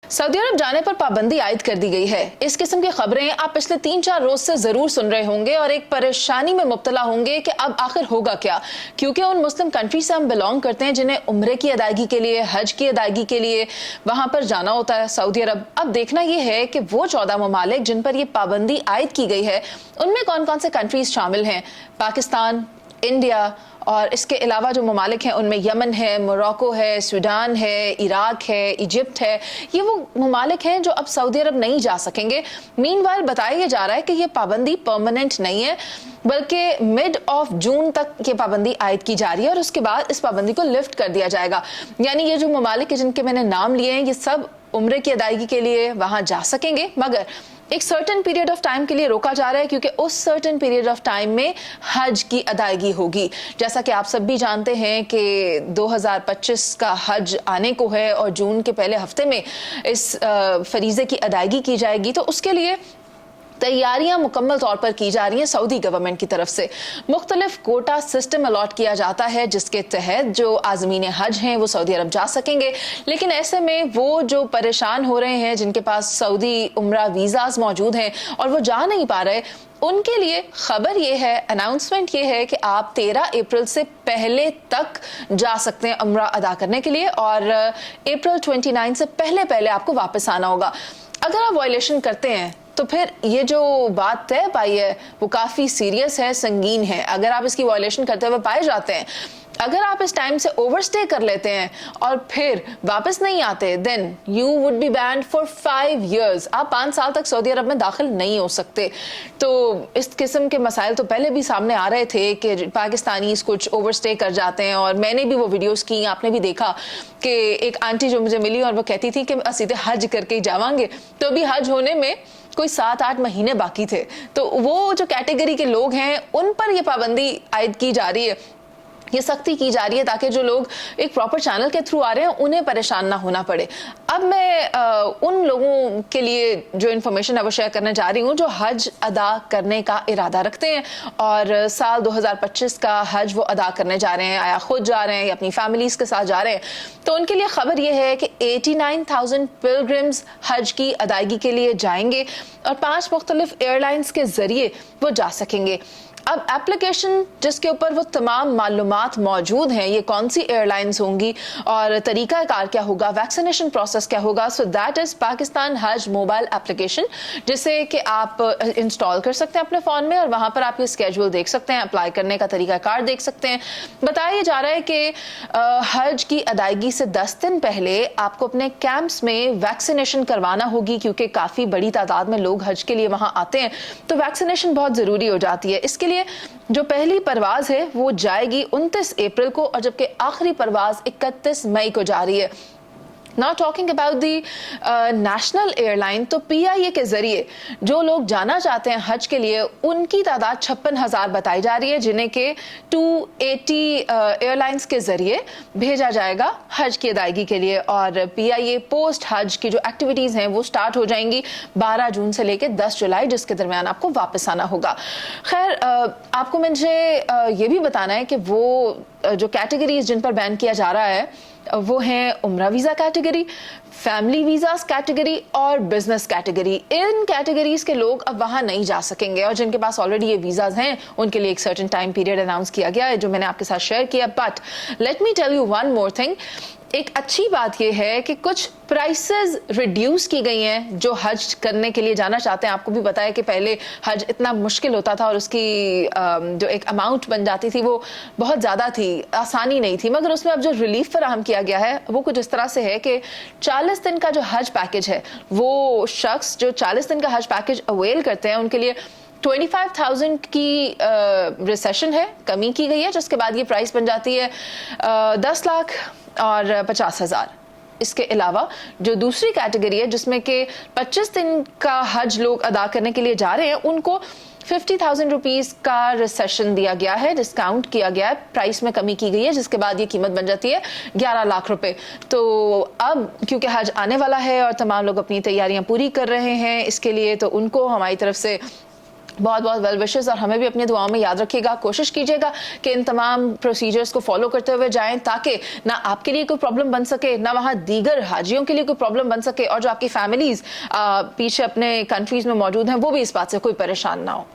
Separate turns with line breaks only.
Saudi अरब जाने पर पाबंदी आयद कर दी गई है। इस किस्म की खबरें आप पिछले 3-4 रोज से जरूर सुन रहे होंगे और एक परेशानी में मुब्तला होंगे कि अब आखिर होगा क्या, क्योंकि उन मुस्लिम कंट्री से हम बिलोंग करते हैं जिन्हें उम्रे की अदायगी के लिए, हज की अदायगी के लिए वहां पर जाना होता है सऊदी अरब। अब देखना यह है कि वो 14 ममालिक जिन पर यह पाबंदी आयद की गई है उनमें कौन कौन से कंट्रीज शामिल हैं। पाकिस्तान, इंडिया और इसके अलावा जो ममालिक हैं उनमें यमन है, मोरक्को है, सूडान है, इराक है, इजिप्ट है। ये वो ममालिक हैं जो अब सऊदी अरब नहीं जा सकेंगे। मीनवाइल बताया जा रहा है कि ये पाबंदी परमानेंट नहीं है, बल्कि मिड ऑफ जून तक ये पाबंदी आयद की जा रही है और उसके बाद इस पाबंदी को लिफ्ट कर दिया जाएगा। यानी ये जो ममालिक जिनके मैंने नाम लिए हैं ये सब उम्रे की अदायगी के लिए वहां जा सकेंगे, मगर एक सर्टेन पीरियड ऑफ टाइम के लिए रोका जा रहा है, क्योंकि उस सर्टेन पीरियड ऑफ टाइम में हज की अदायगी होगी। जैसा कि आप सब भी जानते हैं कि 2025 का हज आने को है और जून के पहले हफ्ते में इस फरीजे की अदायगी की जाएगी। तो उसके लिए तैयारियां मुकम्मल तौर पर की जा रही हैं सऊदी गवर्नमेंट की तरफ से। मुख्तलिफ कोटा सिस्टम अलॉट किया जाता है जिसके तहत जो आज़मीन हज हैं वो सऊदी अरब जा सकेंगे। लेकिन ऐसे में वो जो परेशान हो रहे हैं, जिनके पास सऊदी उम्रा वीज़ाज मौजूद हैं और वो जा नहीं पा रहे, उनके लिए खबर ये है, अनाउंसमेंट ये है कि आप 13 अप्रैल से पहले तक जा सकते हैं उम्रा अदा करने के लिए और अप्रैल 29 से पहले पहले आपको वापस आना होगा। अगर आप वायलेशन करते हैं तो फिर ये जो बात तय पाई है वो काफ़ी सीरियस है, संगीन है। अगर आप इसकी वायलेशन करते हुए पाए जाते हैं, अगर आप इस टाइम से ओवरस्टे कर लेते हैं और फिर वापस नहीं आते, then you would be banned for 5 years। आप 5 साल तक सऊदी अरब में दाखिल नहीं हो सकते। तो इस किस्म के मसाइल तो पहले भी सामने आ रहे थे कि पाकिस्तानी कुछ ओवरस्टे कर जाते हैं, और मैंने भी वो वीडियोस की, आपने भी देखा कि एक आंटी जो मुझे मिली और वो कहती थी कि सीधे हज करके ही जावांगे। तो अभी हज होने में कोई 7-8 महीने बाकी थे। तो वो जो कैटेगरी के लोग हैं उन पर ये पाबंदी आयद की जा रही है, ये सख्ती की जा रही है, ताकि जो लोग एक प्रॉपर चैनल के थ्रू आ रहे हैं उन्हें परेशान ना होना पड़े। अब मैं उन लोगों के लिए जो इन्फॉर्मेशन है वो शेयर करने जा रही हूँ जो हज अदा करने का इरादा रखते हैं और साल 2025 का हज वो अदा करने जा रहे हैं, आया खुद जा रहे हैं या अपनी फैमिलीज के साथ जा रहे हैं। तो उनके लिए खबर ये है कि 89,000 पिलग्रिम्स हज की अदायगी के लिए जाएंगे और 5 मुख्तलिफ एयरलाइंस के जरिए वो जा सकेंगे। अब एप्लीकेशन जिसके ऊपर वो तमाम मालूमात मौजूद हैं, ये कौन सी एयरलाइंस होंगी और तरीका कार क्या होगा, वैक्सीनेशन प्रोसेस क्या होगा, सो दैट इज पाकिस्तान हज मोबाइल एप्लीकेशन, जिसे कि आप इंस्टॉल कर सकते हैं अपने फ़ोन में और वहाँ पर आप ये स्केड्यूल देख सकते हैं, अप्लाई करने का तरीका कार देख सकते हैं। बताया जा रहा है कि हज की अदायगी से 10 दिन पहले आपको अपने कैंप्स में वैक्सीनेशन करवाना होगी, क्योंकि काफ़ी बड़ी तादाद में लोग हज के लिए वहाँ आते हैं, तो वैक्सीनेशन बहुत ज़रूरी हो जाती है। इसके लिए जो पहली परवाज है वो जाएगी 29 अप्रैल को और जबकि आखिरी परवाज 31 मई को जा रही है। Now talking about the national airline, तो PIA के जरिए जो लोग जाना चाहते हैं हज के लिए उनकी तादाद 56,000 बताई जा रही है, जिन्हें के 280 एयरलाइंस के जरिए भेजा जाएगा हज की अदायगी के लिए। और PIA पोस्ट हज की जो एक्टिविटीज़ हैं वो स्टार्ट हो जाएंगी 12 जून से लेकर 10 जुलाई, जिसके दरमियान आपको वापस आना होगा। खैर, आपको मुझे ये भी बताना है कि वो जो कैटेगरीज जिन पर बैन किया जा रहा है वो हैं उम्रा visa category, family visas category और बिजनेस कैटेगरी। इन कैटेगरीज के लोग अब वहाँ नहीं जा सकेंगे और जिनके पास ऑलरेडी ये वीज़ाज हैं उनके लिए एक सर्टेन टाइम पीरियड अनाउंस किया गया है जो मैंने आपके साथ शेयर किया। But let me tell you one more thing, एक अच्छी बात यह है कि कुछ प्राइसेस रिड्यूस की गई हैं जो हज करने के लिए जाना चाहते हैं। आपको भी पता है कि पहले हज इतना मुश्किल होता था और उसकी जो एक अमाउंट बन जाती थी वो बहुत ज़्यादा थी, आसानी नहीं थी, मगर उसमें अब जो रिलीफ फराहम किया गया है वो कुछ इस तरह से है कि 40 दिन का जो हज पैकेज है, वो शख्स जो 40 दिन का हज पैकेज अवेल करते हैं उनके लिए 25,000 की रिसेशन है, कमी की गई है, जिसके बाद ये प्राइस बन जाती है 10 लाख और 50,000। इसके अलावा जो दूसरी कैटेगरी है जिसमें कि 25 दिन का हज लोग अदा करने के लिए जा रहे हैं उनको 50,000 रुपीज़ का रिसेशन दिया गया है, डिस्काउंट किया गया है, प्राइस में कमी की गई है, जिसके बाद ये कीमत बन जाती है 11 लाख रुपए। तो अब क्योंकि हज आने वाला है और तमाम लोग अपनी तैयारियां पूरी कर रहे हैं इसके लिए, तो उनको हमारी तरफ से बहुत बहुत वेल विशेस, और हमें भी अपनी दुआओं में याद रखिएगा। कोशिश कीजिएगा कि इन तमाम प्रोसीजर्स को फॉलो करते हुए जाएं, ताकि ना आपके लिए कोई प्रॉब्लम बन सके, ना वहाँ दीगर हाजियों के लिए कोई प्रॉब्लम बन सके, और जो आपकी फैमिलीज पीछे अपने कंट्रीज में मौजूद हैं वो भी इस बात से कोई परेशान ना हो।